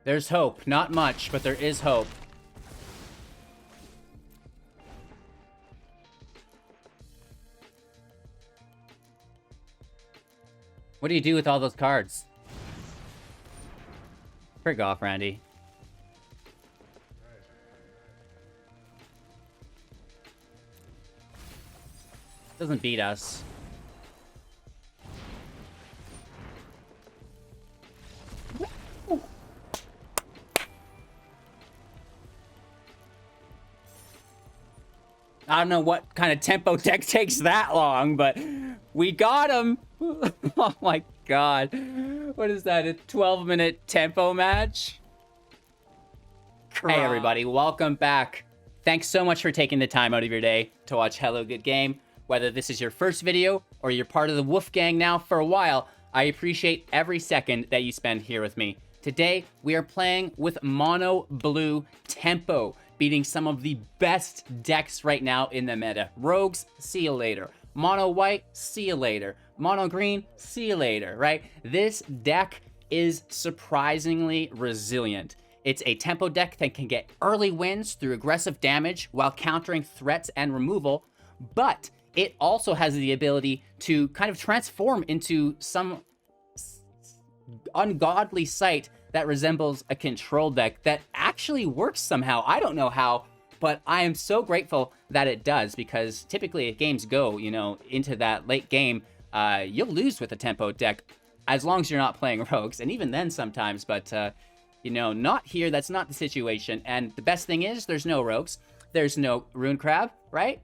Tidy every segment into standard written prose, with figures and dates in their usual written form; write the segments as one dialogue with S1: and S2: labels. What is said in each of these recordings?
S1: There's hope. Not much, but there is hope. What do you do with all those cards? Frig off, Randy. Doesn't beat us. I don't know what kind of tempo deck takes that long, but we got him. Oh my god. What is that, a 12-minute tempo match? Hey everybody, welcome back. Thanks so much for taking the time out of your day to watch Hello Good Game. Whether this is your first video or you're part of the Wolf Gang now for a while, I appreciate every second that you spend here with me. Today, we are playing with Mono Blue Tempo, beating some of the best decks right now in the meta. Rogues, see you later. Mono White, see you later. Mono Green, see you later, right? This deck is surprisingly resilient. It's a tempo deck that can get early wins through aggressive damage while countering threats and removal, but it also has the ability to kind of transform into some ungodly sight that resembles a control deck that actually works somehow. I don't know how, but I am so grateful that it does, because typically if games go, you know, into that late game, you'll lose with a tempo deck as long as you're not playing rogues, and even then sometimes, but you know, not here. That's not the situation. And the best thing is there's no rogues, there's no rune crab, right?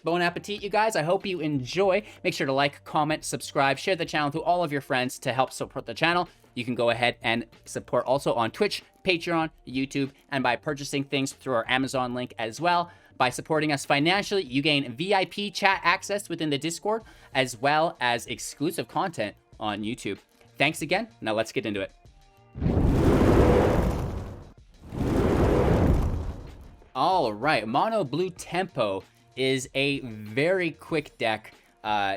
S1: Bon appetit, you guys. I hope you enjoy. Make sure to like, comment, subscribe, share the channel to all of your friends to help support the channel. You can go ahead and support also on Twitch, Patreon, YouTube, and by purchasing things through our Amazon link as well. By supporting us financially, you gain VIP chat access within the Discord, as well as exclusive content on YouTube. Thanks again. Now let's get into it. All right, Mono Blue Tempo is a very quick deck.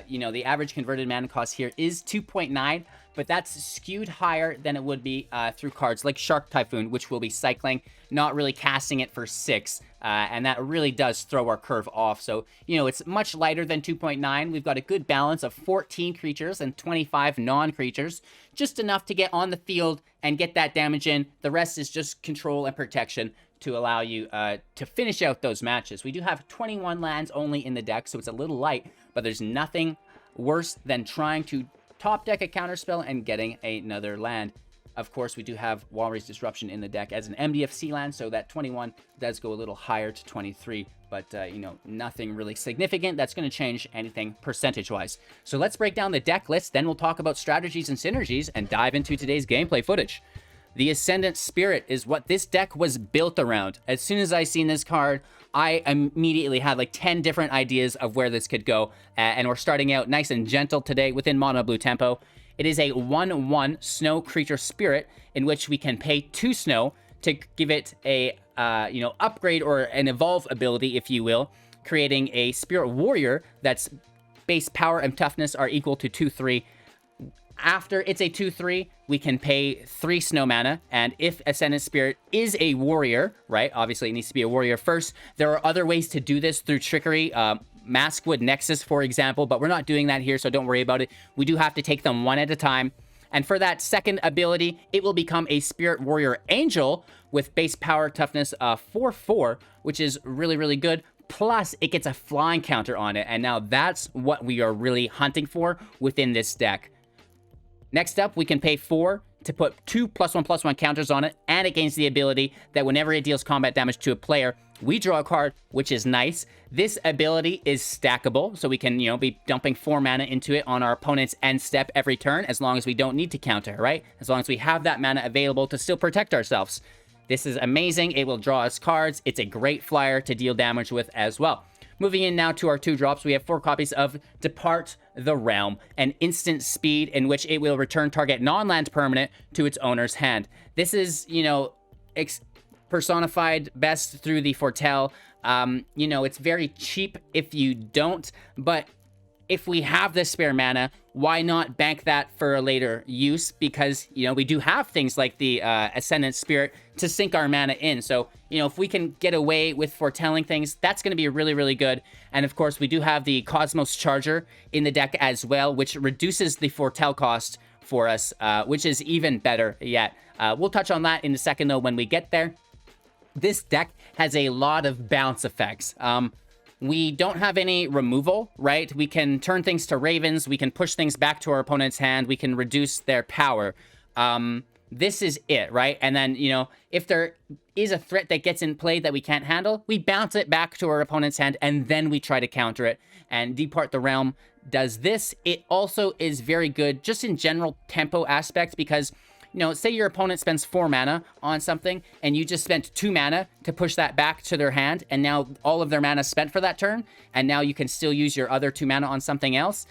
S1: You know, the average converted mana cost here is 2.9, but that's skewed higher than it would be through cards like Shark Typhoon, which we'll be cycling, not really casting it for 6, and that really does throw our curve off. So, you know, it's much lighter than 2.9. We've got a good balance of 14 creatures and 25 non-creatures, just enough to get on the field and get that damage in. The rest is just control and protection to allow you to finish out those matches. We do have 21 lands only in the deck, so it's a little light, but there's nothing worse than trying to top deck a counterspell and getting another land. Of course, we do have Jwari Disruption in the deck as an MDFC land, so that 21 does go a little higher to 23, but you know, nothing really significant that's going to change anything percentage-wise. So let's break down the deck list, then we'll talk about strategies and synergies, and dive into today's gameplay footage. The Ascendant Spirit is what this deck was built around. As soon as I seen this card, I immediately had like 10 different ideas of where this could go, and we're starting out nice and gentle today within Mono Blue Tempo. It is a 1/1 snow creature spirit in which we can pay 2 snow to give it a you know, upgrade or an evolve ability, if you will, creating a spirit warrior that's base power and toughness are equal to 2/3. After it's a 2/3, we can pay 3 snow mana, and if Ascendant Spirit is a warrior, right, obviously it needs to be a warrior first. There are other ways to do this through trickery, Maskwood Nexus, for example, but we're not doing that here, so don't worry about it. We do have to take them one at a time. And for that second ability, it will become a Spirit Warrior Angel with base power toughness 4/4, which is really, really good. Plus, it gets a flying counter on it, and now that's what we are really hunting for within this deck. Next up, we can pay 4 to put 2 +1/+1 counters on it, and it gains the ability that whenever it deals combat damage to a player, we draw a card, which is nice. This ability is stackable, so we can, you know, be dumping 4 mana into it on our opponent's end step every turn, as long as we don't need to counter, right? As long as we have that mana available to still protect ourselves. This is amazing. It will draw us cards. It's a great flyer to deal damage with as well. Moving in now to our 2 drops, we have 4 copies of Depart the Realm, an instant speed in which it will return target non-land permanent to its owner's hand. This is, you know, personified best through the Foretell. You know, it's very cheap if you don't, but if we have this spare mana, why not bank that for a later use? Because, you know, we do have things like the Ascendant Spirit to sink our mana in. So, you know, if we can get away with foretelling things, that's going to be really, really good. And of course, we do have the Cosmos Charger in the deck as well, which reduces the foretell cost for us, which is even better yet. We'll touch on that in a second, though, when we get there. This deck has a lot of bounce effects. We don't have any removal, right? We can turn things to ravens. We can push things back to our opponent's hand. We can reduce their power. This is it, right? And then, you know, if there is a threat that gets in play that we can't handle, we bounce it back to our opponent's hand, and then we try to counter it. And Depart the Realm does this. It also is very good just in general tempo aspect because, you know, say your opponent spends 4 mana on something and you just spent 2 mana to push that back to their hand, and now all of their mana is spent for that turn, and now you can still use your other 2 mana on something else.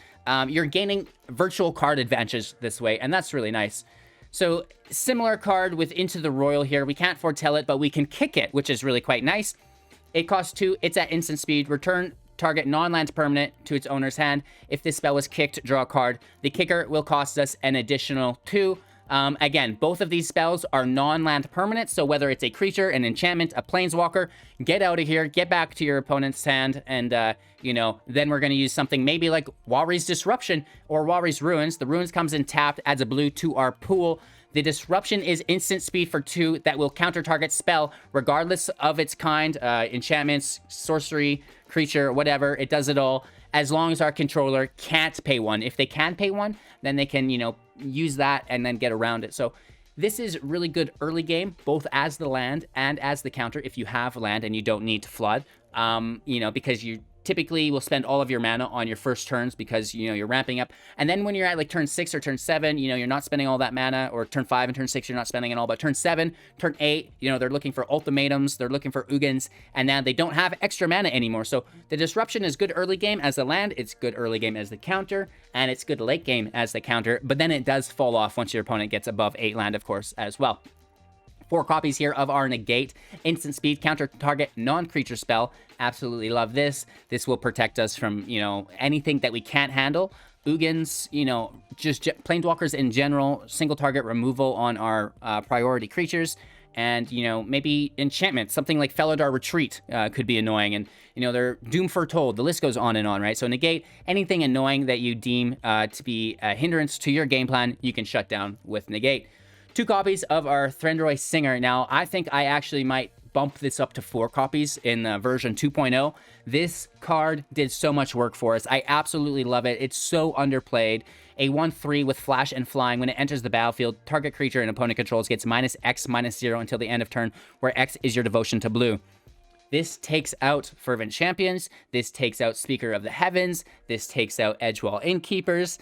S1: You're gaining virtual card advantage this way, and that's really nice. So similar card with Into the Roil here. We can't foretell it, but we can kick it, which is really quite nice. It costs 2. It's at instant speed. Return target non-land permanent to its owner's hand. If this spell was kicked, draw a card. The kicker will cost us an additional 2. Again, both of these spells are non-land permanents, so whether it's a creature, an enchantment, a planeswalker, get out of here, get back to your opponent's hand, and, you know, then we're going to use something maybe like Jwari's Disruption or Jwari's Ruins. The Ruins comes in tapped, adds a blue to our pool. The Disruption is instant speed for 2 that will counter target spell, regardless of its kind, enchantments, sorcery, creature, whatever, it does it all, as long as our controller can't pay 1. If they can pay 1, then they can, you know, use that and then get around it. So this is really good early game, both as the land and as the counter if you have land and you don't need to flood, you know, because you typically will spend all of your mana on your first turns because, you know, you're ramping up. And then when you're at like turn 6 or turn 7, you know, you're not spending all that mana, or turn 5 and turn 6, you're not spending it all. But turn 7, turn 8, you know, they're looking for ultimatums, they're looking for Ugins, and now they don't have extra mana anymore. So the Disruption is good early game as the land, it's good early game as the counter, and it's good late game as the counter. But then it does fall off once your opponent gets above 8 land, of course, as well. 4 copies here of our Negate. Instant speed, counter target, non-creature spell. Absolutely love this. This will protect us from, you know, anything that we can't handle. Ugins, you know, just planeswalkers in general, single target removal on our priority creatures. And, you know, maybe enchantment, something like Felidar Retreat could be annoying. And, you know, they're Doom Foretold. The list goes on and on, right? So Negate, anything annoying that you deem to be a hindrance to your game plan, you can shut down with Negate. 2 copies of our Threnody Singer. Now, I think I actually might bump this up to 4 copies in version 2.0. This card did so much work for us. I absolutely love it. It's so underplayed. A 1/3 with flash and flying. When it enters the battlefield, target creature an opponent controls gets -X/-0 until the end of turn, where X is your devotion to blue. This takes out Fervent Champions. This takes out Speaker of the Heavens. This takes out Edgewall Innkeepers.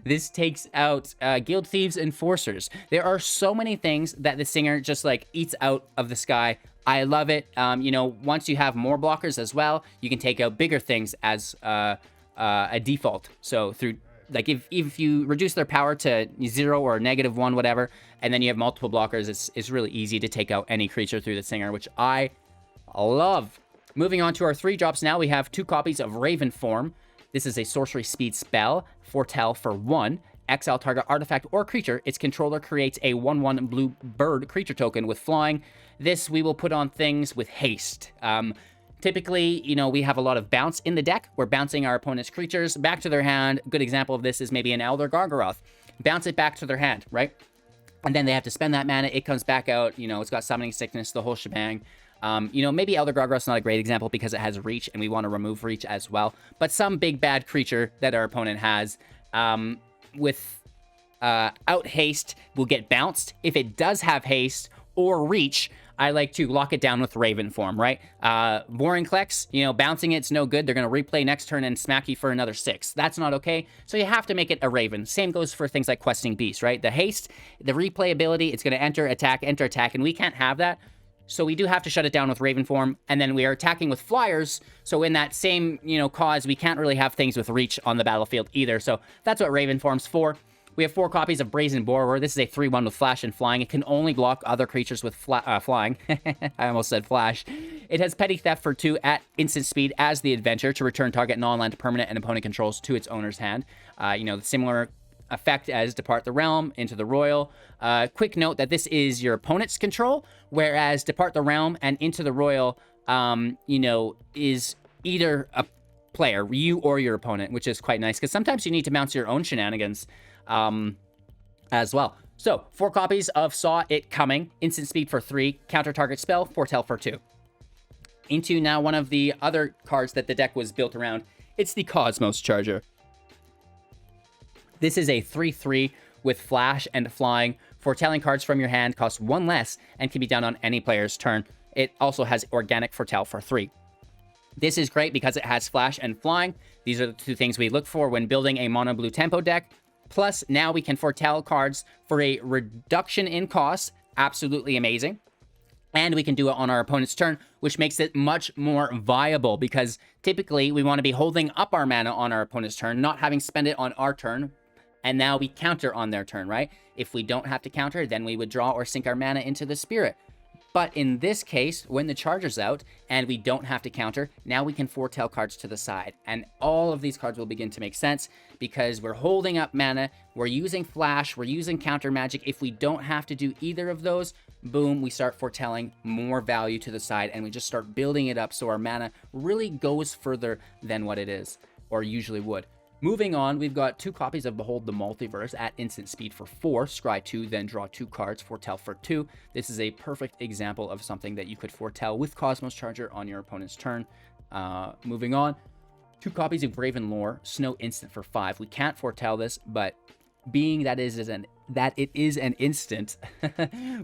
S1: This takes out Guild Thieves Enforcers. There are so many things that the Singer just like eats out of the sky. I love it. You know, once you have more blockers as well, you can take out bigger things as a default. So through, like, if you reduce their power to 0 or -1, whatever, and then you have multiple blockers, it's really easy to take out any creature through the Singer, which I love. Moving on to our 3 drops now, we have 2 copies of Ravenform. This is a sorcery speed spell, foretell for 1. Exile target artifact or creature. Its controller creates a 1/1 blue bird creature token with flying. This we will put on things with haste. Typically, you know, we have a lot of bounce in the deck. We're bouncing our opponent's creatures back to their hand. Good example of this is maybe an Elder Gargaroth. Bounce it back to their hand, right? And then they have to spend that mana. It comes back out. You know, it's got summoning sickness, the whole shebang. You know, maybe Elder Gargaroth's not a great example because it has reach, and we want to remove reach as well. But some big bad creature that our opponent has, without haste, will get bounced. If it does have haste or reach, I like to lock it down with Ravenform, right? Vorinclex, you know, bouncing it's no good. They're going to replay next turn and smack you for another 6. That's not okay. So you have to make it a Raven. Same goes for things like Questing Beast, right? The haste, the replayability, it's going to enter, attack, and we can't have that. So we do have to shut it down with Ravenform, and then we are attacking with flyers, so in that same, you know, cause, we can't really have things with reach on the battlefield either, so that's what Ravenform's for. We have 4 copies of Brazen Borrower. This is a 3/1 with flash and flying. It can only block other creatures with flying. I almost said flash. It has Petty Theft for 2 at instant speed as the adventure to return target non-land permanent and opponent controls to its owner's hand. You know, similar effect as Depart the Realm, Into the Roil. Quick note that this is your opponent's control, whereas Depart the Realm and Into the Roil, you know, is either a player, you or your opponent, which is quite nice because sometimes you need to bounce your own shenanigans as well. So 4 copies of Saw It Coming, instant speed for 3, counter target spell, foretell for 2. Into now one of the other cards that the deck was built around. It's the Cosmos Charger. This is a 3/3 with flash and flying. Foretelling cards from your hand cost 1 less and can be done on any player's turn. It also has organic foretell for 3. This is great because it has flash and flying. These are the 2 things we look for when building a mono blue tempo deck. Plus, now we can foretell cards for a reduction in cost. Absolutely amazing. And we can do it on our opponent's turn, which makes it much more viable because typically we want to be holding up our mana on our opponent's turn, not having spent it on our turn. And now we counter on their turn, right? If we don't have to counter, then we would draw or sink our mana into the Spirit. But in this case, when the Charger's out and we don't have to counter, now we can foretell cards to the side. And all of these cards will begin to make sense because we're holding up mana, we're using flash, we're using counter magic. If we don't have to do either of those, boom, we start foretelling more value to the side and we just start building it up so our mana really goes further than what it is or usually would. Moving on, we've got 2 copies of Behold the Multiverse at instant speed for 4. Scry 2, then draw 2 cards, foretell for 2. This is a perfect example of something that you could foretell with Cosmos Charger on your opponent's turn. Moving on, 2 copies of Graven Lore, Snow instant for 5. We can't foretell this, but being that it is an instant,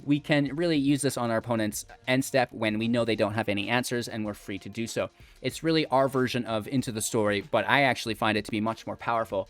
S1: we can really use this on our opponent's end step when we know they don't have any answers and we're free to do so. It's really our version of Into the Story, but I actually find it to be much more powerful.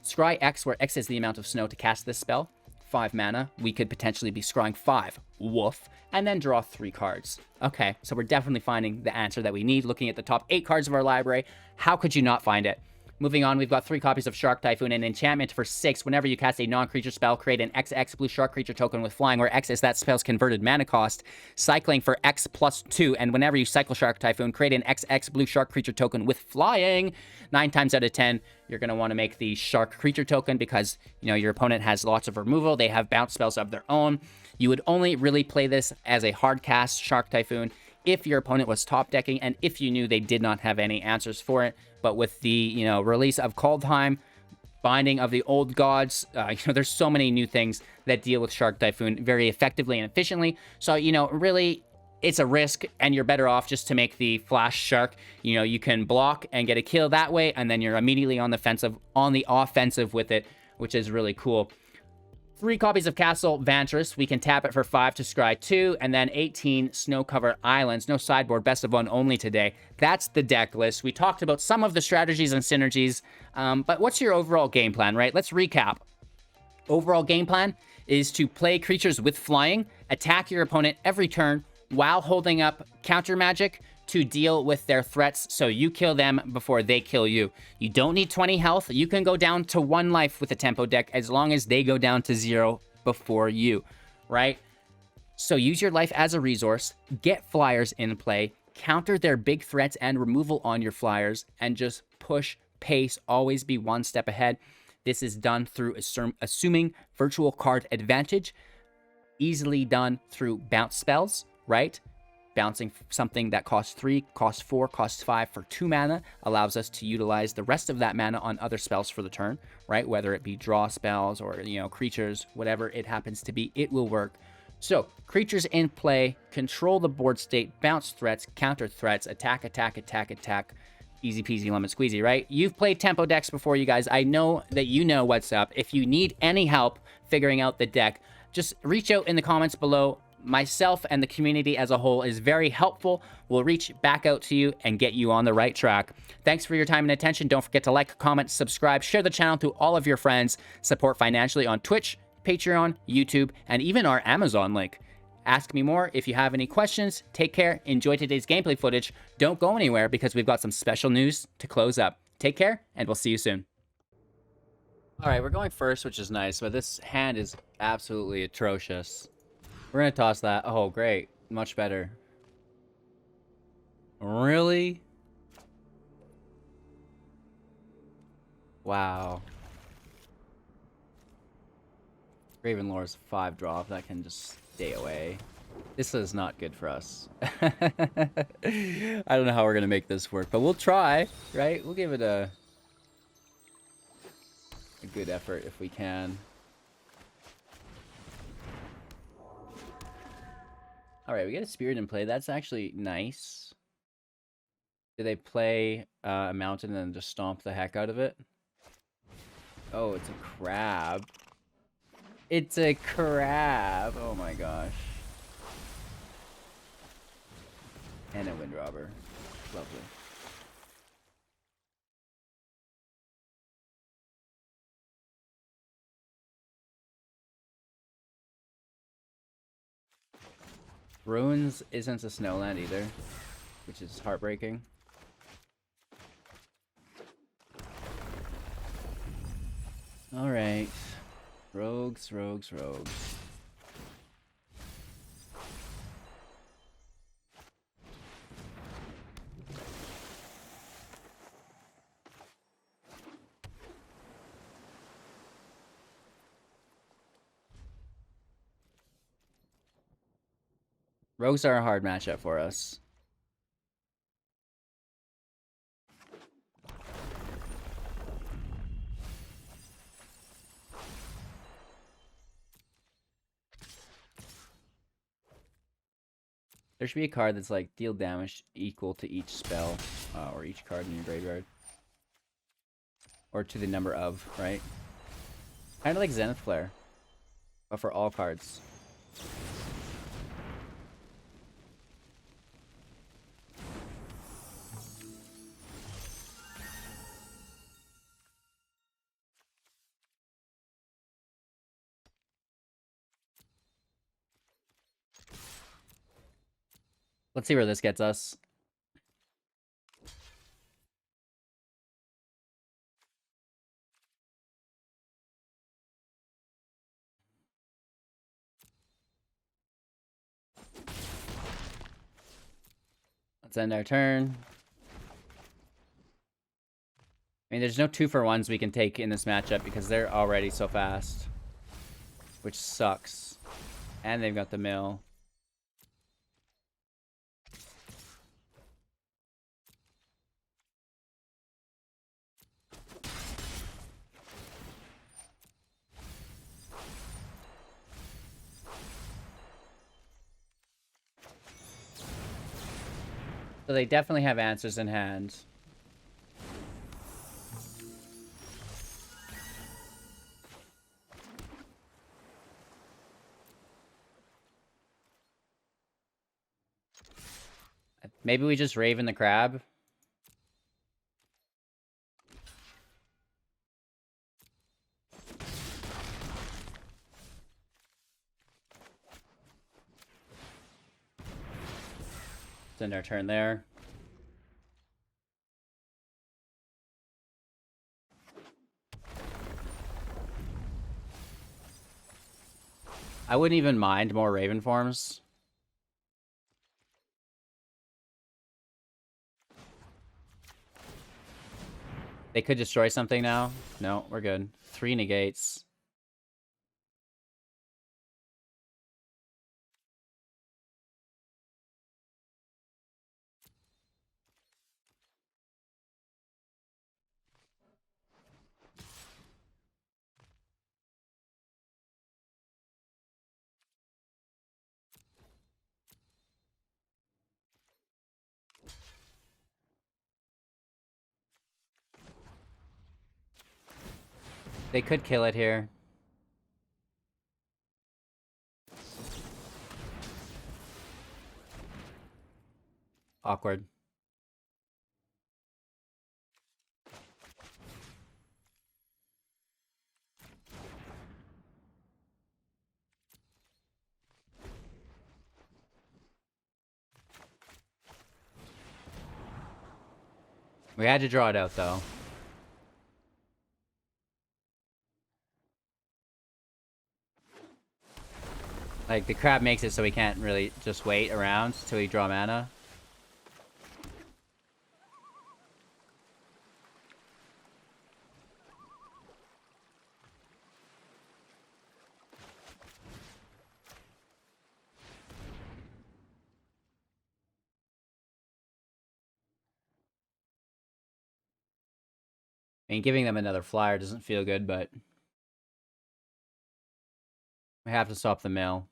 S1: Scry X, where X is the amount of snow to cast this spell. 5 mana. We could potentially be scrying 5. Woof. And then draw 3 cards. Okay, so we're definitely finding the answer that we need. Looking at the top 8 cards of our library, how could you not find it? Moving on, we've got 3 copies of Shark Typhoon, an enchantment for 6. Whenever you cast a non-creature spell, create an XX blue shark creature token with flying, where X is that spell's converted mana cost, cycling for X plus 2. And whenever you cycle Shark Typhoon, create an XX blue shark creature token with flying. 9 times out of 10, you're going to want to make the shark creature token because, you know, your opponent has lots of removal. They have bounce spells of their own. You would only really play this as a hard cast Shark Typhoon if your opponent was top decking and if you knew they did not have any answers for it. But with the, you know, release of Kaldhiem, Binding of the Old Gods, you know, there's so many new things that deal with Shark Typhoon very effectively and efficiently. So, you know, really, it's a risk, and you're better off just to make the Flash Shark. You know, you can block and get a kill that way, and then you're immediately on the offensive with it, which is really cool. 3 copies of Castle Vantress. We can tap it for 5 to scry 2, and then 18 Snow Cover Islands. No sideboard, best of 1 only today. That's the deck list. We talked about some of the strategies and synergies, but what's your overall game plan, right? Let's recap. Overall game plan is to play creatures with flying, attack your opponent every turn while holding up counter magic to deal with their threats so you kill them before they kill you. You don't need 20 health. You can go down to 1 life with a tempo deck as long as they go down to 0 before you, right? So use your life as a resource, get flyers in play, counter their big threats and removal on your flyers, and just push, pace, always be 1 step ahead. This is done through assuming virtual card advantage, easily done through bounce spells, right? Bouncing something that costs 3, costs 4, costs 5 for 2 mana allows us to utilize the rest of that mana on other spells for the turn, right? Whether it be draw spells or, you know, creatures, whatever it happens to be, it will work. So, creatures in play, control the board state, bounce threats, counter threats, attack, attack, attack, attack. Easy peasy lemon squeezy, right? You've played tempo decks before, you guys. I know that you know what's up. If you need any help figuring out the deck, just reach out in the comments below. Myself and the community as a whole is very helpful. We'll reach back out to you and get you on the right track. Thanks for your time and attention. Don't forget to like, comment, subscribe, share the channel to all of your friends, support financially on Twitch, Patreon, YouTube, and even our Amazon link. Ask me more if you have any questions. Take care. Enjoy today's gameplay footage. Don't go anywhere because we've got some special news to close up. Take care, and we'll see you soon. All right, we're going first, which is nice, but this hand is absolutely atrocious. We're going to toss that. Oh, great. Much better. Really? Wow. Graven Lore is 5 drop. That can just stay away. This is not good for us. I don't know how we're going to make this work, but we'll try, right? We'll give it a good effort if we can. Alright, we get a Spirit in play. That's actually nice. Did they play a mountain and then just stomp the heck out of it? Oh, it's a crab. It's a crab. Oh my gosh. And a wind robber. Lovely. Ruins isn't a snowland either, which is heartbreaking. Alright. Rogues, rogues, rogues. Rogues are a hard matchup for us. There should be a card that's like deal damage equal to each spell or each card in your graveyard. Or to the number of, right? Kind of like Zenith Flare, but for all cards. Let's see where this gets us. Let's end our turn. I mean, there's no 2-for-1s we can take in this matchup because they're already so fast. Which sucks. And they've got the mill. So they definitely have answers in hand. Maybe we just Raven the Crab. Let's end our turn there. I wouldn't even mind more Ravenforms. They could destroy something now. No, we're good. 3 negates. They could kill it here. Awkward. We had to draw it out, though. Like, the crab makes it so we can't really just wait around till we draw mana. I mean, giving them another flyer doesn't feel good, but we have to stop the mill.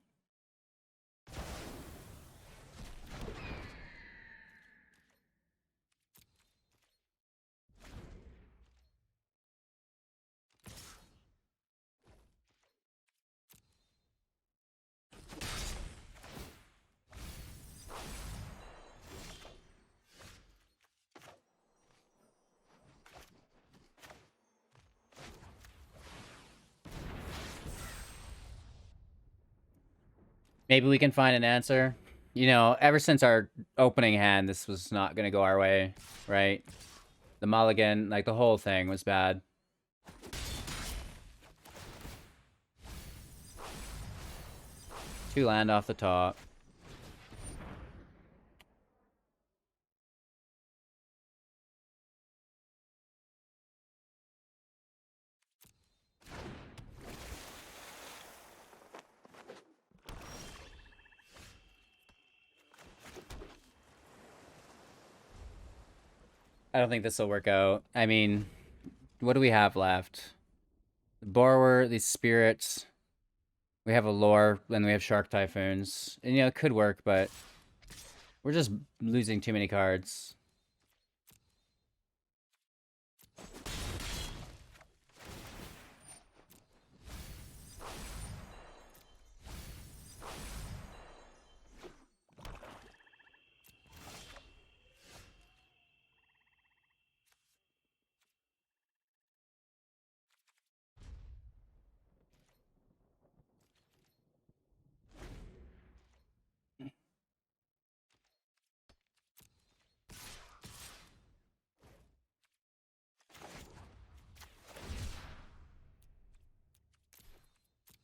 S1: Maybe we can find an answer. You know, ever since our opening hand, this was not going to go our way, right? The mulligan, like the whole thing was bad. Two land off the top. I don't think this will work out. I mean, what do we have left? The Borrower, these spirits. We have a lore, and we have Shark Typhoons. And, you know, it could work, but we're just losing too many cards.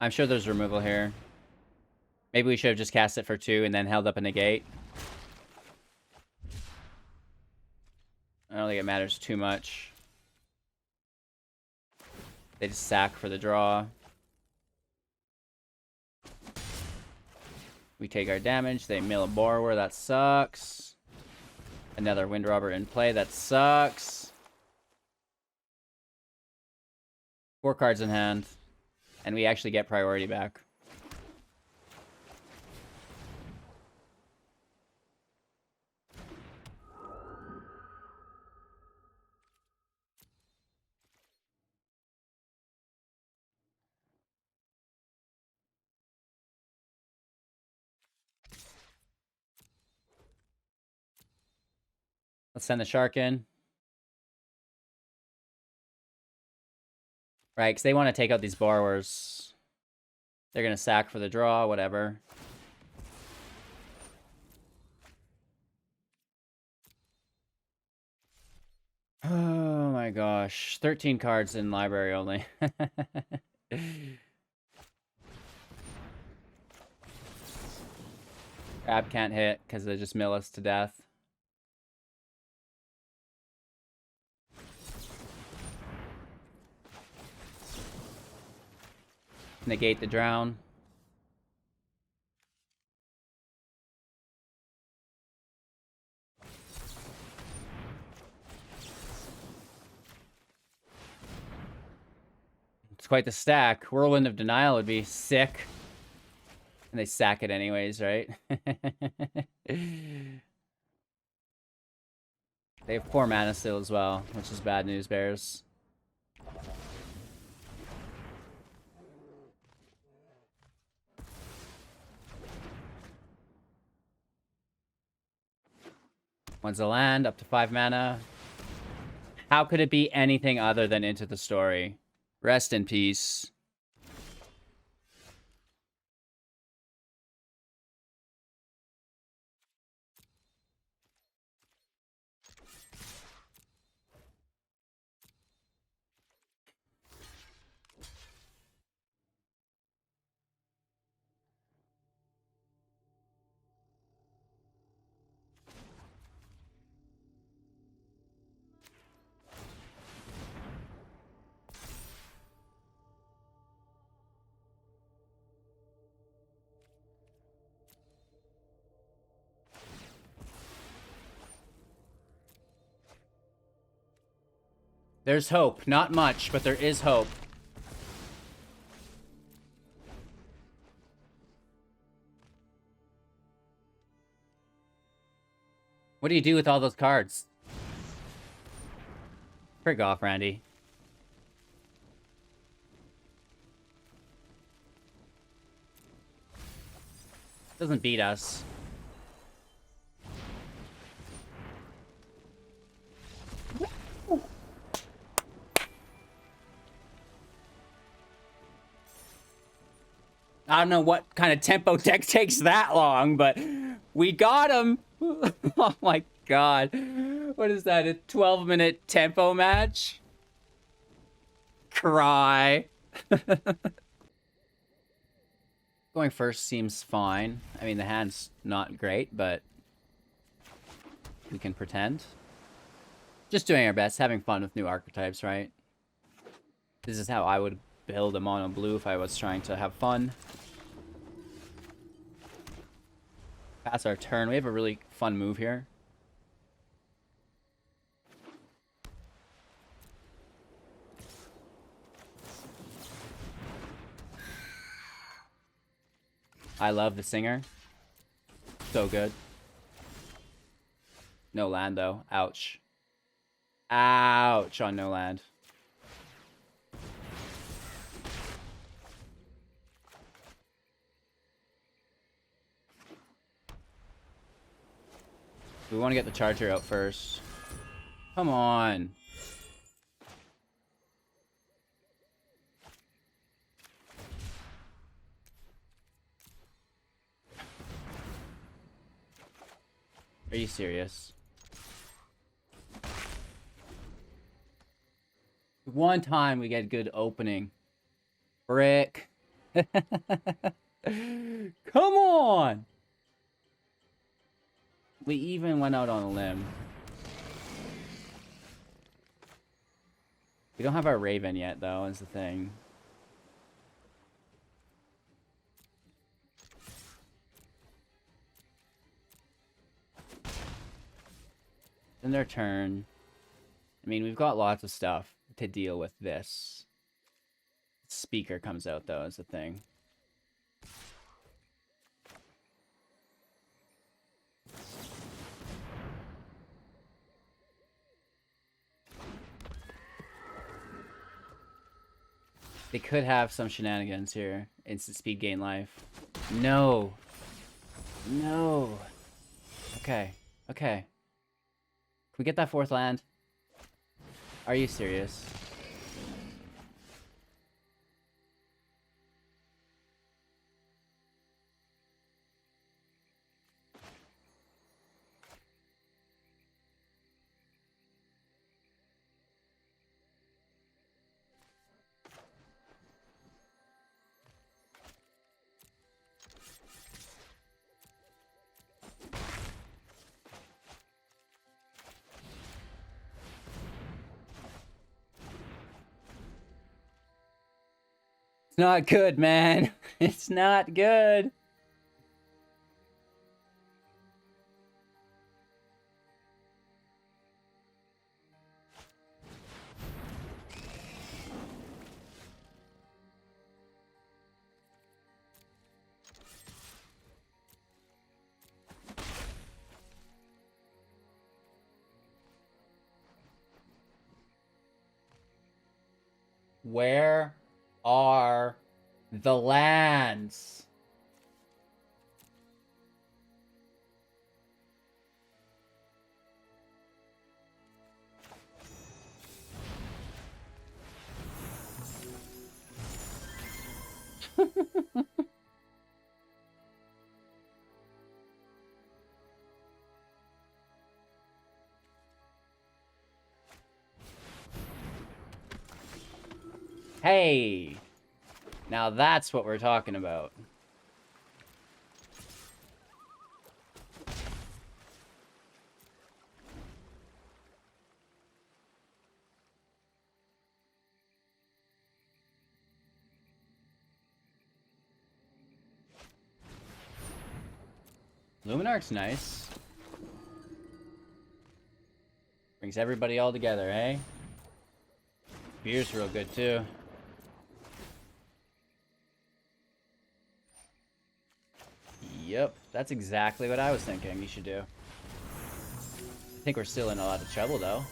S1: I'm sure there's removal here. Maybe we should have just cast it for 2 and then held up a negate. I don't think it matters too much. They just sack for the draw. We take our damage. They mill a Borrower. That sucks. Another Wind Robber in play. That sucks. 4 cards in hand. And we actually get priority back. Let's send the Shark in. Right, because they want to take out these Borrowers. They're going to sack for the draw, whatever. Oh my gosh. 13 cards in library only. Grab can't hit because they just mill us to death. Negate the drown. It's quite the stack. Whirlwind of Denial would be sick. And they sack it anyways, right? They have 4 mana still as well, which is bad news, Bears. One's a land, up to 5 mana. How could it be anything other than Into the Story? Rest in peace. There's hope. Not much, but there is hope. What do you do with all those cards? Frig off, Randy. Doesn't beat us. I don't know what kind of tempo deck takes that long, but we got him. Oh my god. What is that, a 12-minute tempo match? Cry. Going first seems fine. I mean, the hand's not great, but we can pretend. Just doing our best, having fun with new archetypes, right? This is how I would build a mono blue if I was trying to have fun. Pass our turn. We have a really fun move here. I love the Singer. So good. No land, though. Ouch. Ouch on no land. We want to get the charger out first. Come on. Are you serious? One time we get good opening. Brick. Come on! We even went out on a limb. We don't have our Raven yet, though, is the thing. In their turn. I mean, we've got lots of stuff to deal with this. Speaker comes out, though, is the thing. They could have some shenanigans here. Instant speed gain life. No. No. Okay. Okay. Can we get that fourth land? Are you serious? It's not good, man. It's not good. Where are the lands? Hey, now that's what we're talking about. Luminarch's nice. Brings everybody all together, eh? Spear's real good too. Yep, that's exactly what I was thinking you should do. I think we're still in a lot of trouble though.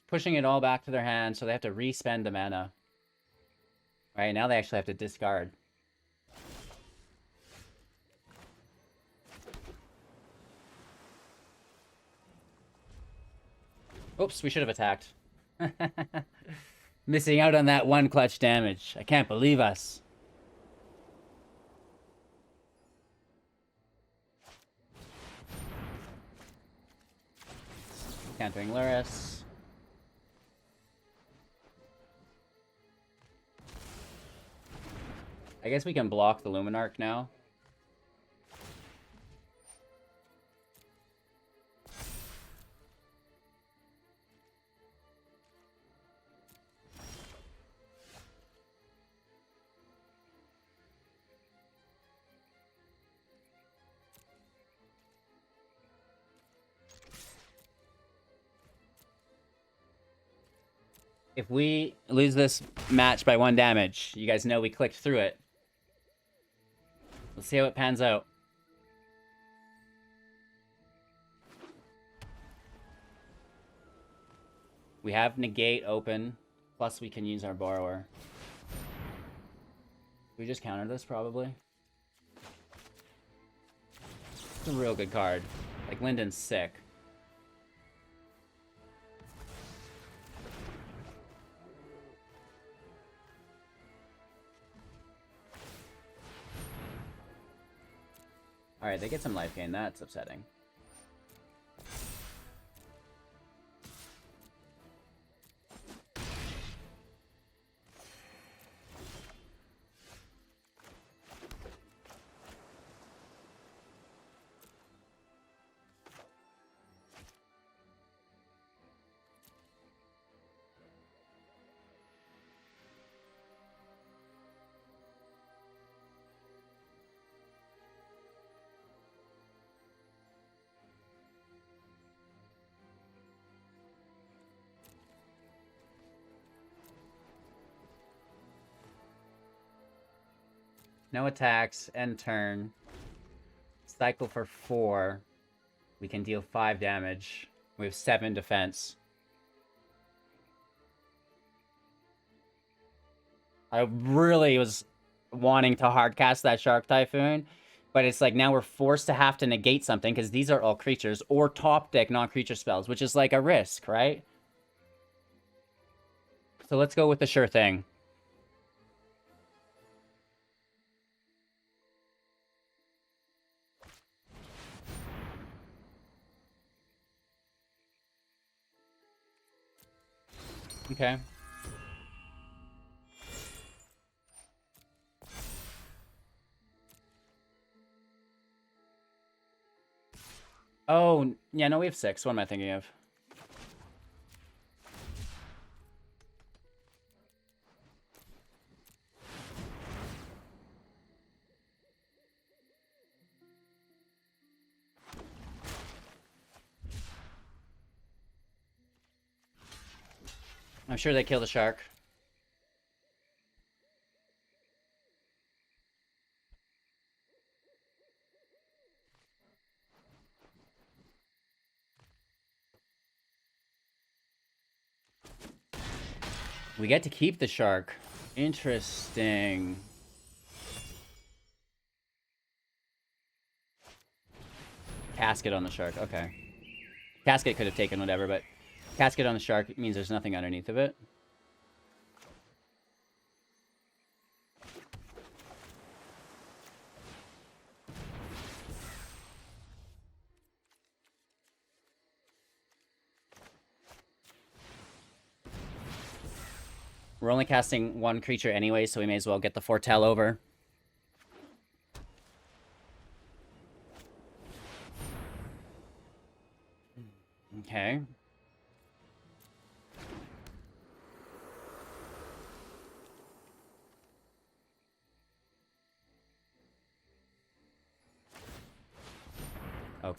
S1: Pushing it all back to their hand, so they have to re-spend the mana. Right, now they actually have to discard. Oops, we should have attacked. Missing out on that one clutch damage. I can't believe us. Countering Luris. I guess we can block the Luminarch now. If we lose this match by 1 damage, you guys know we clicked through it. Let's see how it pans out. We have Negate open, plus we can use our Borrower. We just counter this, probably. It's a real good card. Like, Linden's sick. Alright, they get some life gain. That's upsetting. No attacks, end turn. Cycle for 4. We can deal 5 damage. We have 7 defense. I really was wanting to hardcast that Shark Typhoon, but it's like now we're forced to have to negate something because these are all creatures, or top deck non-creature spells, which is like a risk, right? So let's go with the sure thing. Okay. Oh, yeah, no, we have 6. What am I thinking of? I'm sure they kill the shark. We get to keep the shark. Interesting. Casket on the shark. Okay. Casket could have taken whatever, but casket on the shark means there's nothing underneath of it. We're only casting 1 creature anyway, so we may as well get the Foretell over. Okay.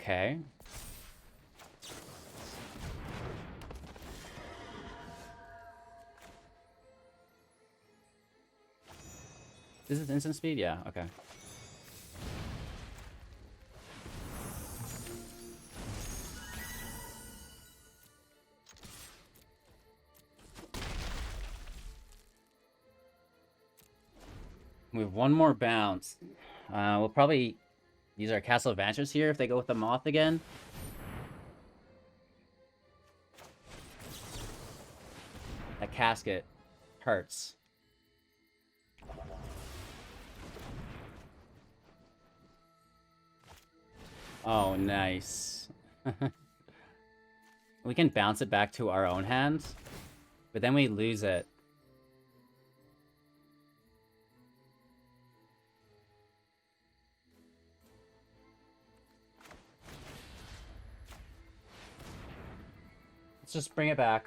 S1: Okay. This is instant speed? Yeah, okay. We have one more bounce. We'll probably use our Castle Vantress here if they go with the Moth again. That casket hurts. Oh, nice. We can bounce it back to our own hand, but then we lose it. Let's just bring it back.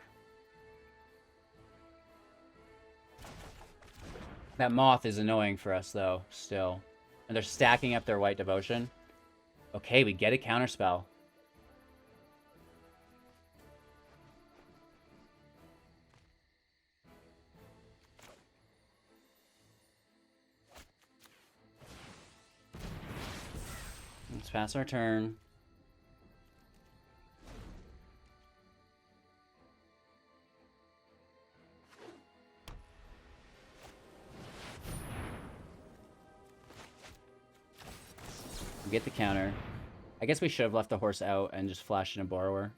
S1: That Moth is annoying for us, though, still. And they're stacking up their White Devotion. Okay, we get a counterspell. Let's pass our turn. Get the counter. I guess we should have left the horse out and just flashed in a Borrower.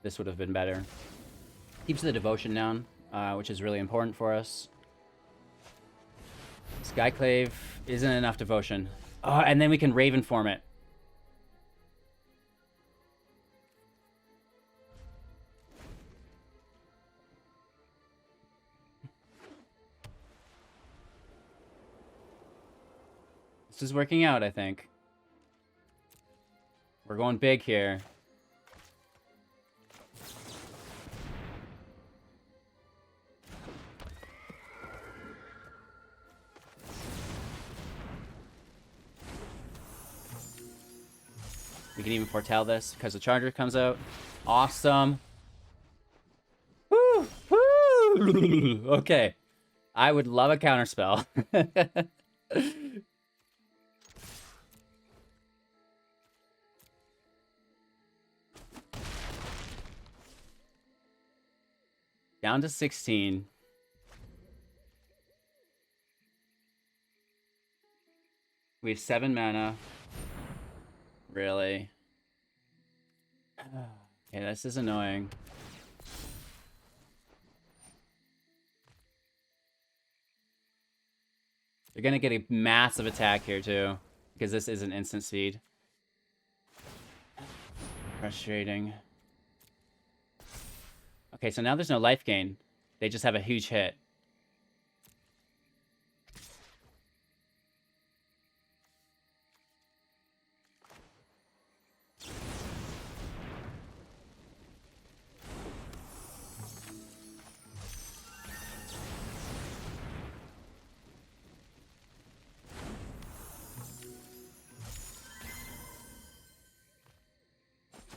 S1: This would have been better. Keeps the devotion down, which is really important for us. Skyclave isn't enough devotion. Oh, and then we can Ravenform it. This is working out, I think. We're going big here. We can even foretell this because the charger comes out. Awesome. Woo! Woo! Okay. I would love a counterspell. Down to 16. We have 7 mana. Really? Okay, this is annoying. They're gonna get a massive attack here too, because this isn't instant speed. Frustrating. Okay, so now there's no life gain. They just have a huge hit.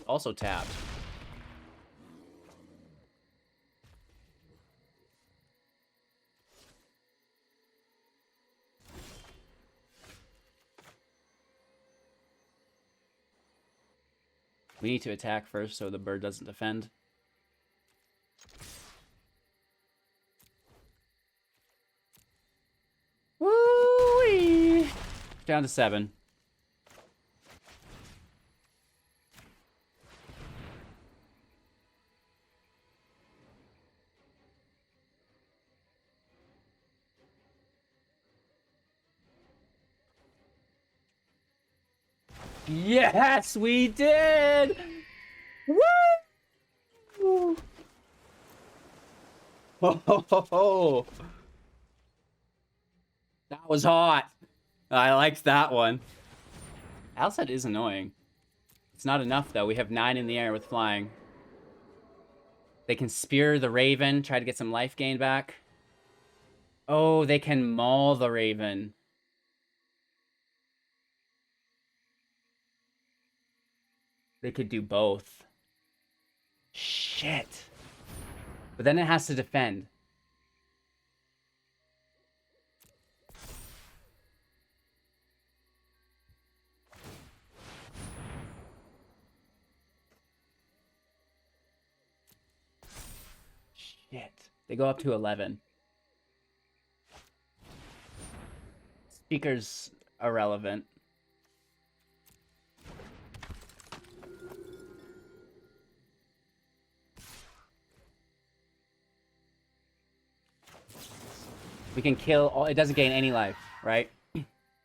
S1: Also tapped. We need to attack first so the bird doesn't defend. Woo-wee! Down to 7. Yes, we did! Woo! Ho, ho, ho, ho. That was hot. I liked that one. Alset is annoying. It's not enough, though. We have 9 in the air with flying. They can spear the Raven, try to get some life gain back. Oh, they can maul the Raven. They could do both. Shit. But then it has to defend. Shit. They go up to 11. Speaker's irrelevant. We can kill all. It doesn't gain any life, right?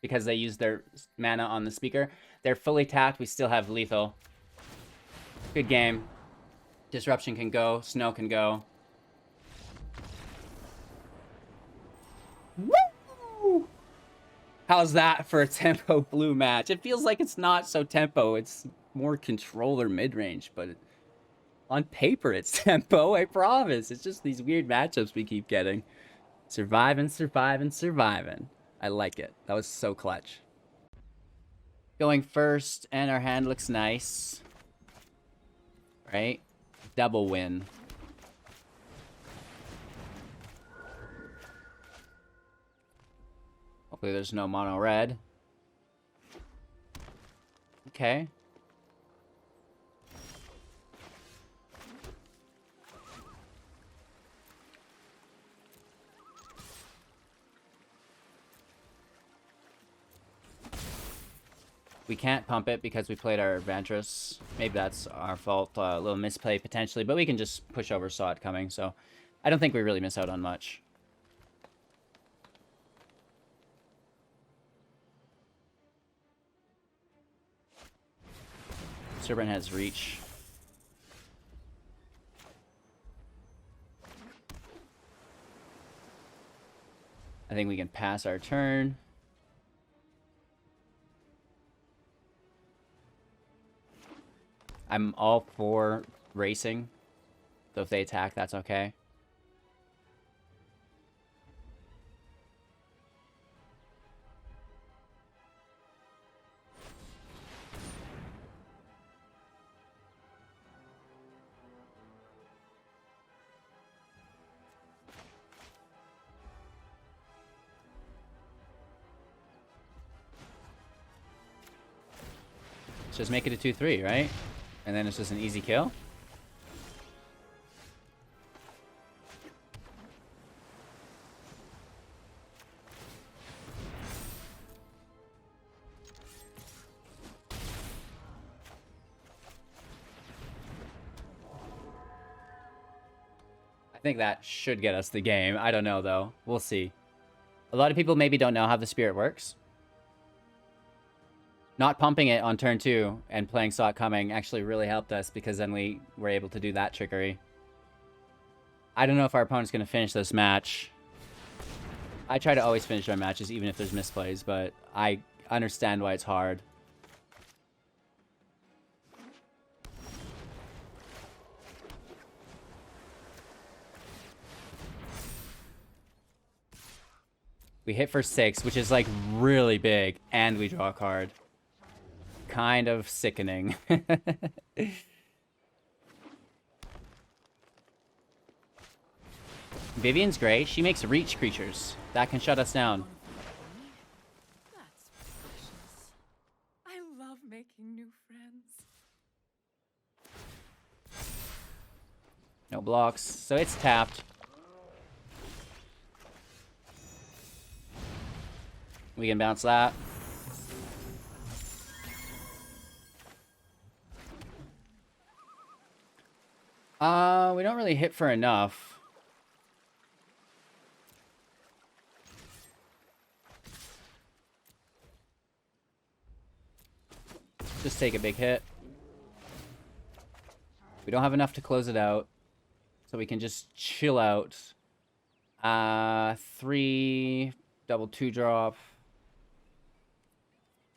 S1: Because they use their mana on the speaker. They're fully tapped. We still have lethal. Good game. Disruption can go. Snow can go. Woo! How's that for a tempo blue match? It feels like it's not so tempo. It's more controller mid-range, but on paper it's tempo, I promise. It's just these weird matchups we keep getting. Surviving, surviving, surviving. I like it. That was so clutch. Going first, and our hand looks nice. Right? Double win. Hopefully there's no mono red. Okay. We can't pump it because we played our Vantress. Maybe that's our fault. A little misplay potentially, but we can just push over, saw it coming. So I don't think we really miss out on much. Serpent has reach. I think we can pass our turn. I'm all for racing. So if they attack, that's okay. Let's just make it a 2-3, right? And then it's just an easy kill. I think that should get us the game. I don't know, though. We'll see. A lot of people maybe don't know how the spirit works. Not pumping it on turn 2 and playing Saw It Coming actually really helped us because then we were able to do that trickery. I don't know if our opponent's going to finish this match. I try to always finish my matches even if there's misplays, but I understand why it's hard. We hit for 6, which is like really big, and we draw a card. Kind of sickening. Vivian's great. She makes reach creatures. That can shut us down.
S2: That's precious. I love making new friends.
S1: No blocks. So it's tapped. We can bounce that. We don't really hit for enough. Just take a big hit. We don't have enough to close it out. So we can just chill out. 3 double 2-drop.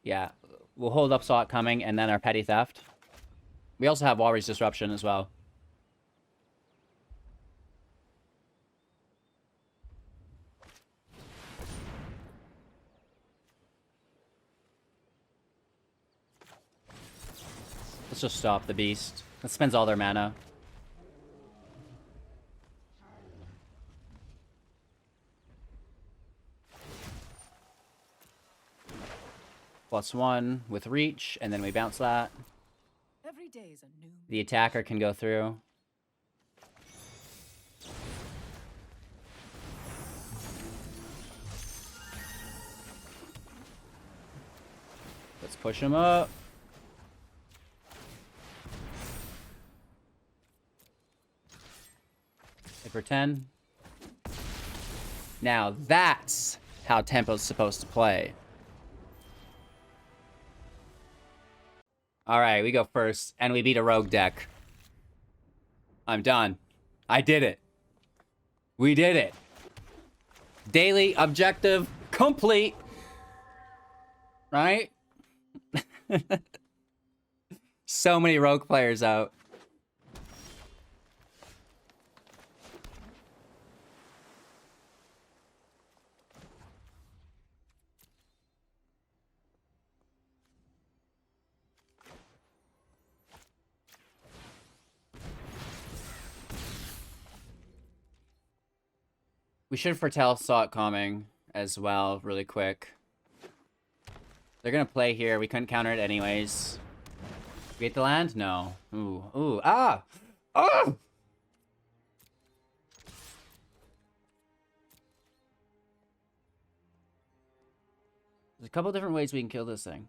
S1: Yeah, we'll hold up Saw It Coming and then our Petty Theft. We also have Jwari Disruption as well. Let's just stop the beast. That spends all their mana. +1 with reach, and then we bounce that.
S2: Every day is a new.
S1: The attacker can go through. Let's push him up. Hit for 10. Now that's how tempo's supposed to play. Alright, we go first, and we beat a rogue deck. I'm done. I did it. We did it. Daily objective complete. Right? So many rogue players out. We should foretell saw it coming as well, really quick. They're gonna play here. We couldn't counter it anyways. We get the land? No. Ooh. Ooh. Ah! Oh! There's a couple different ways we can kill this thing.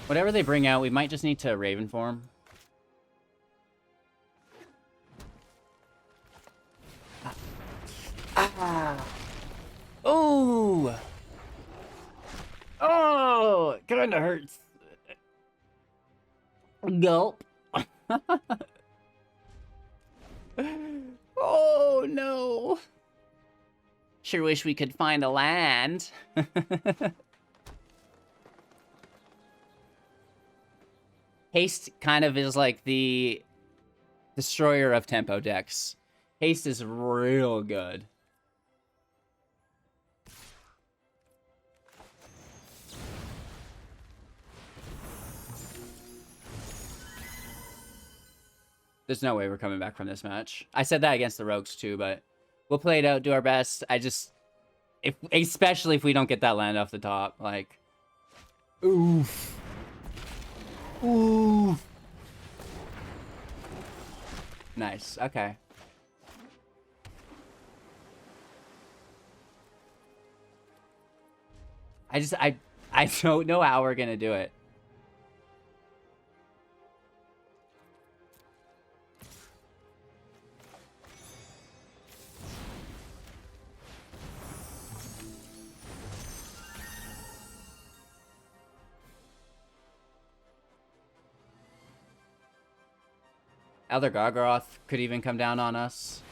S1: Whatever they bring out, we might just need to Ravenform. Ah! Oh! Oh! It kinda hurts. Gulp. Oh, no. Sure wish we could find a land. Haste kind of is like the destroyer of tempo decks. Haste is real good. There's no way we're coming back from this match. I said that against the Rogues too, but we'll play it out, do our best. Especially if we don't get that land off the top, like, oof. Ooh. Nice. Okay. I don't know how we're gonna do it. Elder Gargaroth could even come down on us.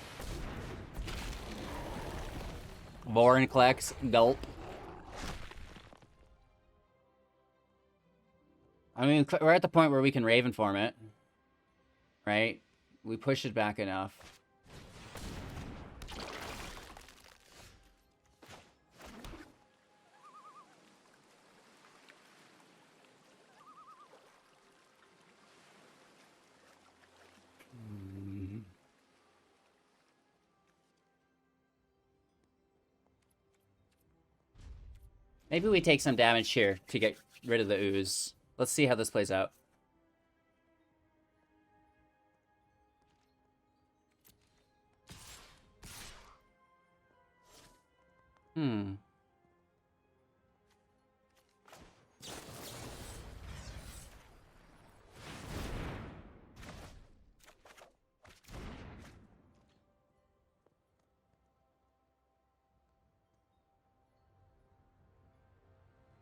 S1: Vorinclex, gulp. I mean, we're at the point where we can Ravenform it. Right? We push it back enough. Maybe we take some damage here to get rid of the ooze. Let's see how this plays out. Hmm.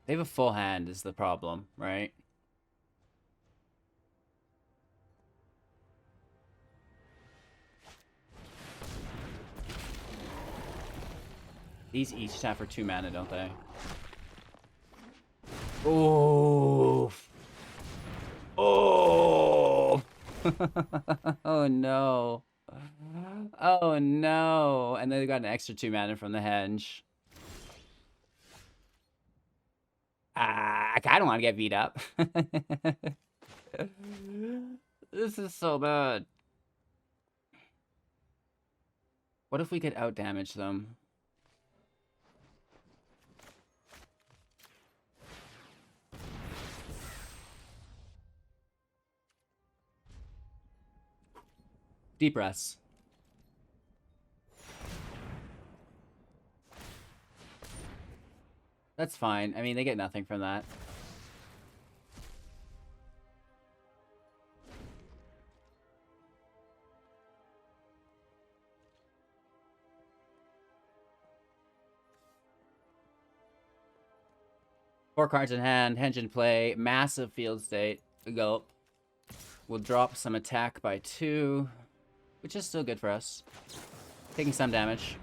S1: They have a full hand is the problem, right? These each tap for 2 mana, don't they? Ooh. Oh! Oh no. Oh no. And then they got an extra 2 mana from the henge. I kind of want to get beat up. This is so bad. What if we could outdamage them? Deep breaths. That's fine. I mean, they get nothing from that. Four cards in hand, henge in play, massive field state. Go. We'll drop some attack by 2, which is still good for us. Taking some damage.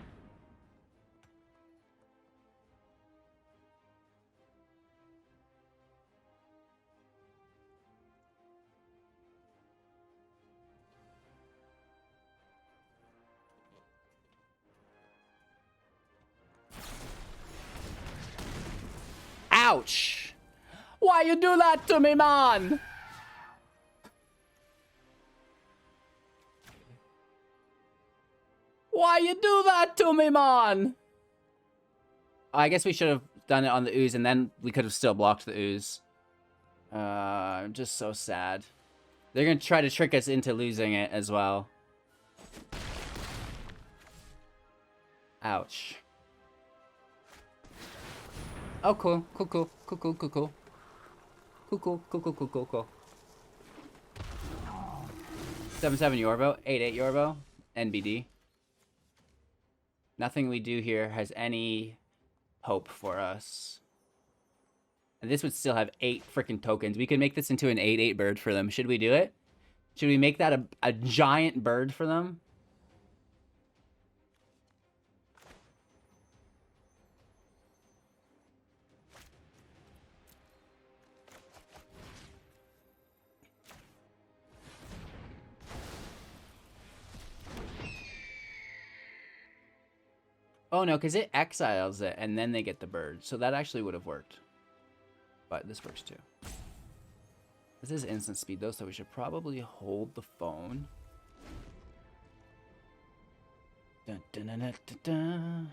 S1: Ouch! Why you do that to me, man? Why you do that to me, man? I guess we should have done it on the ooze, and then we could have still blocked the ooze. I'm just so sad. They're gonna try to trick us into losing it as well. Ouch. Oh, cool. Cool, cool. Cool, cool, cool, cool. Cool, cool, cool, cool, cool, cool, cool. 7/7 Yorbo, 8/8 Yorbo, NBD. Nothing we do here has any hope for us. And this would still have 8 freaking tokens. We could make this into an 8/8 bird for them. Should we do it? Should we make that a giant bird for them? Oh no, because it exiles it and then they get the bird. So that actually would have worked. But this works too. This is instant speed though, so we should probably hold the phone. Dun, dun, dun, dun, dun, dun.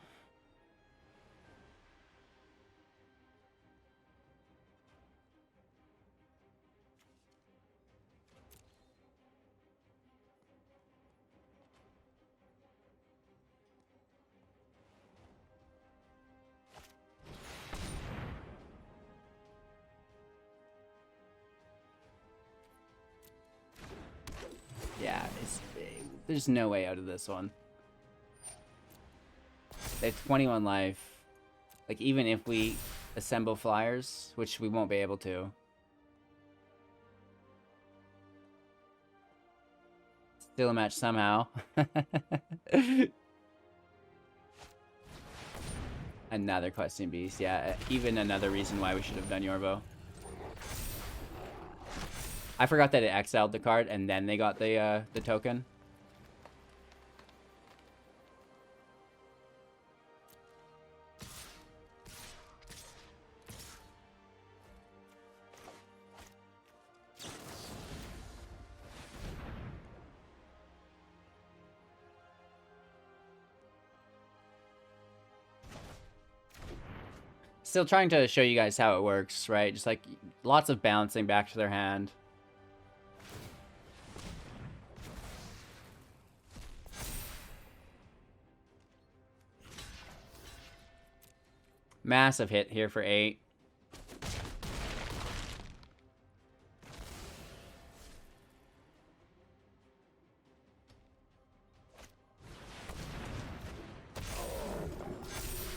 S1: Yeah, there's no way out of this one. They have 21 life. Like, even if we assemble flyers, which we won't be able to. Still a match somehow. Another questing beast. Yeah, even another reason why we should have done Yorbo. I forgot that it exiled the card and then they got the token. Still trying to show you guys how it works, right? Just like lots of balancing back to their hand. Massive hit here for 8.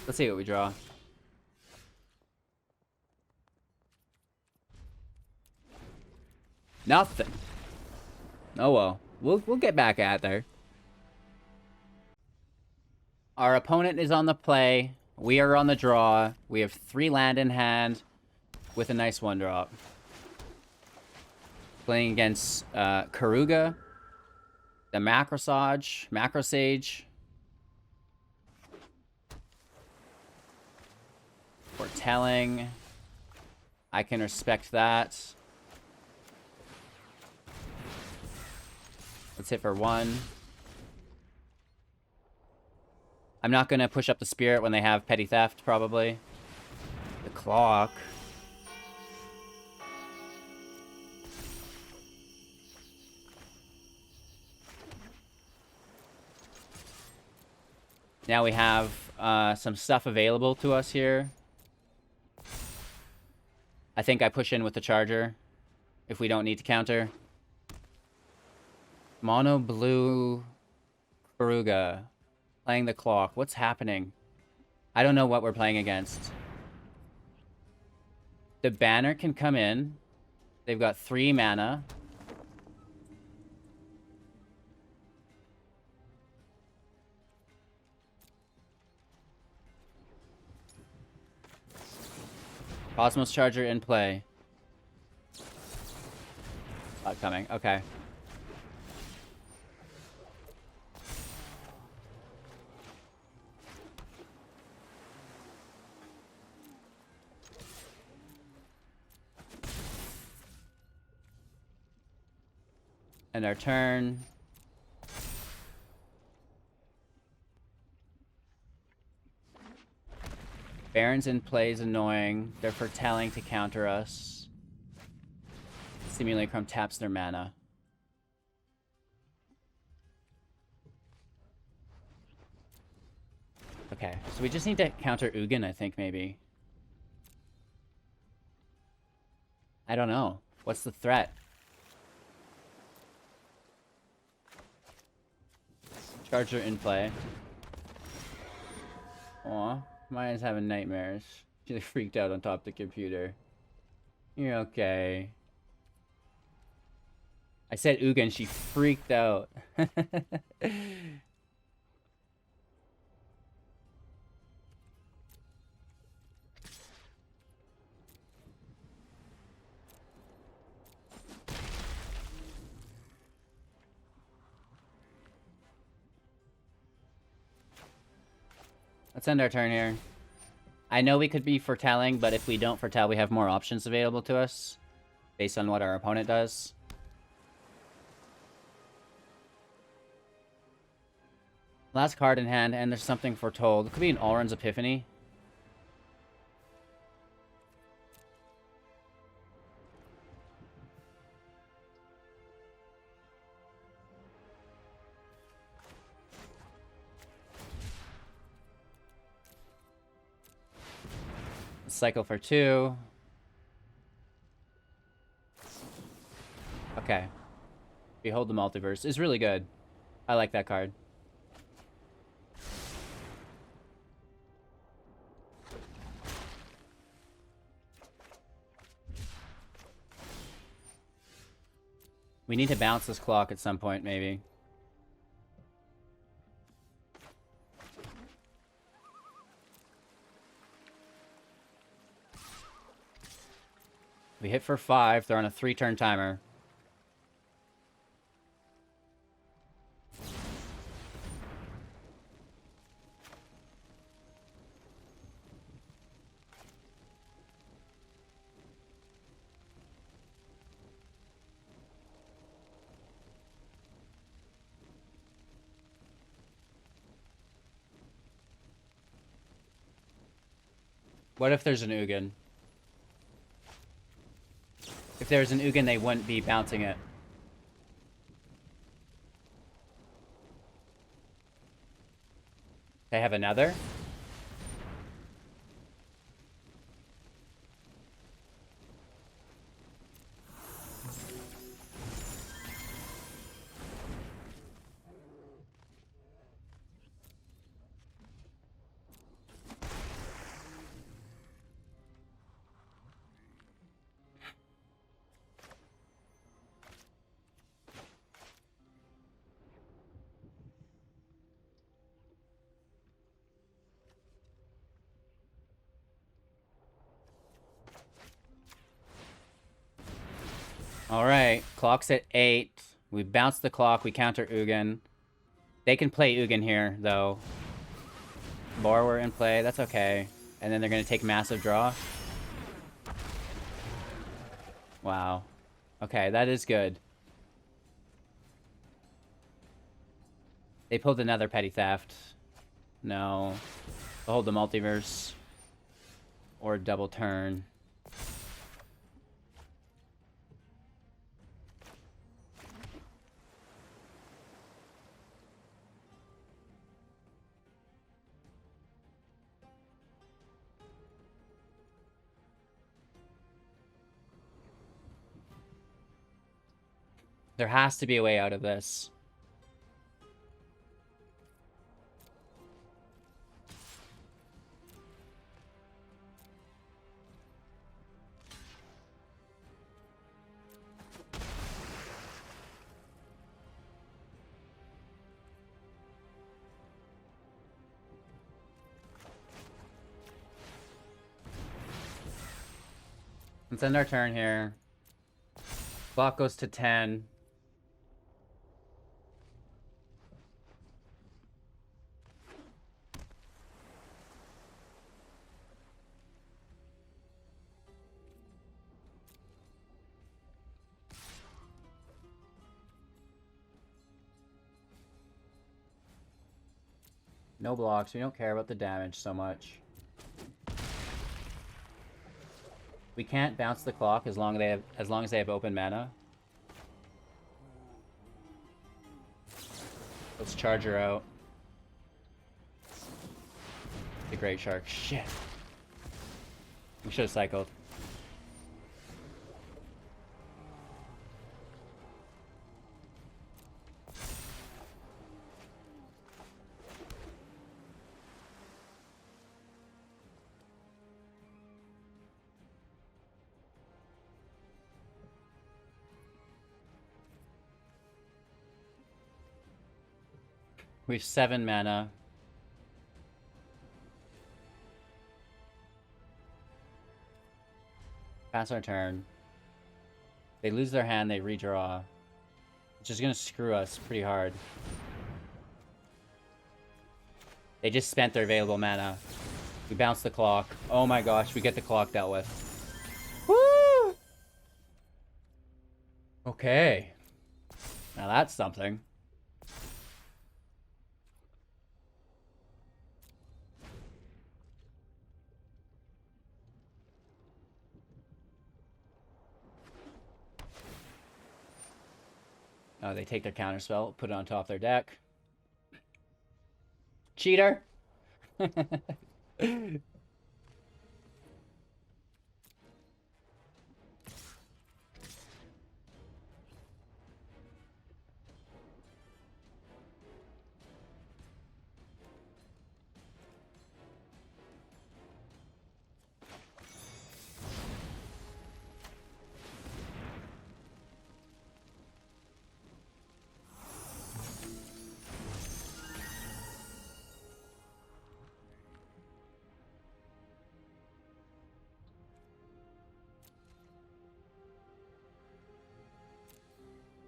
S1: Let's see what we draw. Nothing. Oh well. We'll get back at there. Our opponent is on the play. We are on the draw. We have 3 land in hand with a nice 1-drop. Playing against Karuga, the Macrosage. Foretelling. I can respect that. Let's hit for 1. I'm not going to push up the Spirit when they have Petty Theft, probably. The Clock. Now we have some stuff available to us here. I think I push in with the Charger if we don't need to counter. Mono blue Karuga playing the Clock. What's happening? I don't know what we're playing against. The Banner can come in. They've got 3 mana. Cosmos Charger in play. Not coming. Okay. And our turn. Baron's in play is annoying. They're foretelling to counter us. Simulacrum taps their mana. Okay, so we just need to counter Ugin, I think, maybe. I don't know. What's the threat? Charger in play. Aw, mine's having nightmares. She freaked out on top of the computer. You're okay. I said Ugin, she freaked out. Let's end our turn here. I know we could be foretelling, but if we don't foretell, we have more options available to us based on what our opponent does. Last card in hand, and there's something foretold. It could be an Alrund's Epiphany. Cycle for 2. Okay. Behold the Multiverse is really good. I like that card. We need to bounce this Clock at some point, maybe. We hit for 5. They're on a 3-turn timer. What if there's an Ugin? If there's an Ugin, they wouldn't be bouncing it. They have another? Alright, clock's at 8. We bounce the clock, we counter Ugin. They can play Ugin here, though. Borrower in play, that's okay. And then they're gonna take massive draw. Wow. Okay, that is good. They pulled another Petty Theft. No. Behold the Multiverse. Or double turn. There has to be a way out of this. Let's end our turn here. Clock goes to 10. No blocks. We don't care about the damage so much. We can't bounce the clock as long as they have open mana. Let's charge her out. The Great Shark. Shit. We should have cycled. We have 7 mana. Pass our turn. They lose their hand, they redraw. Which is gonna screw us pretty hard. They just spent their available mana. We bounce the clock. Oh my gosh, we get the clock dealt with. Woo! Okay. Now that's something. Oh, they take their counterspell, put it on top of their deck. Cheater!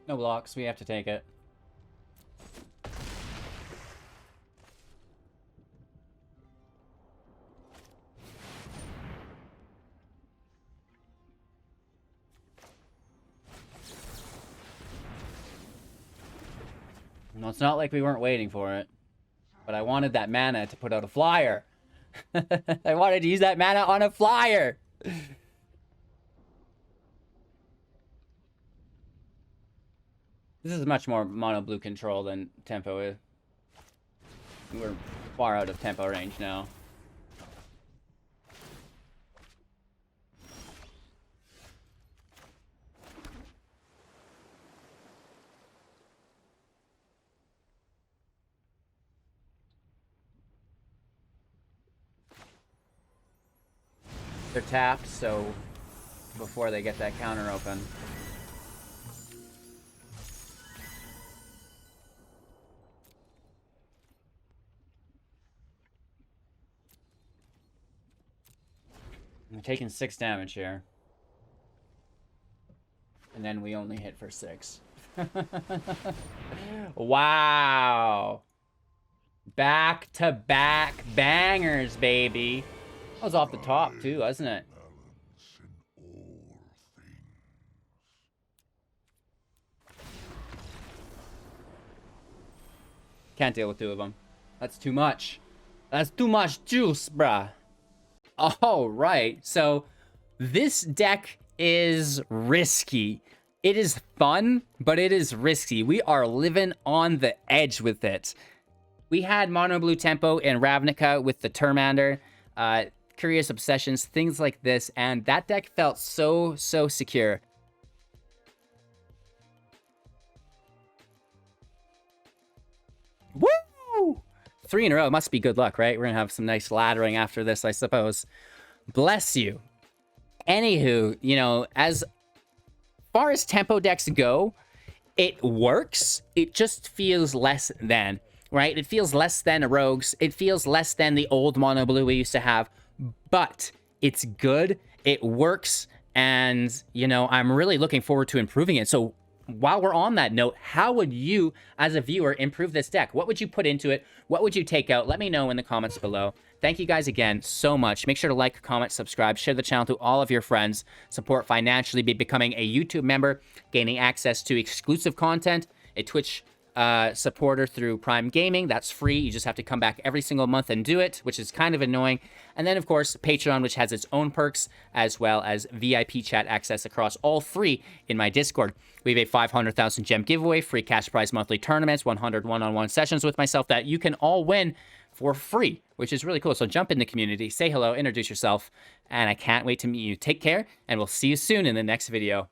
S1: No blocks, we have to take it. No, it's not like we weren't waiting for it. But I wanted that mana to put out a flyer. I wanted to use that mana on a flyer. This is much more mono blue control than tempo is. We're far out of tempo range now. They're tapped, so before they get that counter open. I'm taking 6 damage here. And then we only hit for 6. Wow. Back-to-back bangers, baby. That was off the top, too, wasn't it? Can't deal with 2 of them. That's too much. That's too much juice, bruh. All right, so this deck is risky. It is fun, but it is risky. We are living on the edge with it. We had Mono Blue Tempo and Ravnica with the Termander, Curious Obsessions, things like this, and that deck felt so secure. Woo! 3 in a row must be good luck, right? We're gonna have some nice laddering after this, I suppose. Bless you. Anywho, you know, as far as tempo decks go, it works. It just feels less than, right? It feels less than a Rogues. It feels less than the old Mono Blue we used to have, but it's good. It works. And, you know, I'm really looking forward to improving it. So while we're on that note, how would you, as a viewer, improve this deck? What would you put into it? What would you take out? Let me know in the comments below. Thank you guys again so much. Make sure to like, comment, subscribe, share the channel to all of your friends, support financially by becoming a YouTube member, gaining access to exclusive content, a Twitch supporter through Prime Gaming. That's free. You just have to come back every single month and do it, which is kind of annoying. And then, of course, Patreon, which has its own perks, as well as VIP chat access across all 3 in my Discord. We have a 500,000 gem giveaway, free cash prize monthly tournaments, 100 one-on-one sessions with myself that you can all win for free, which is really cool. So jump in the community, say hello, introduce yourself, and I can't wait to meet you. Take care, and we'll see you soon in the next video.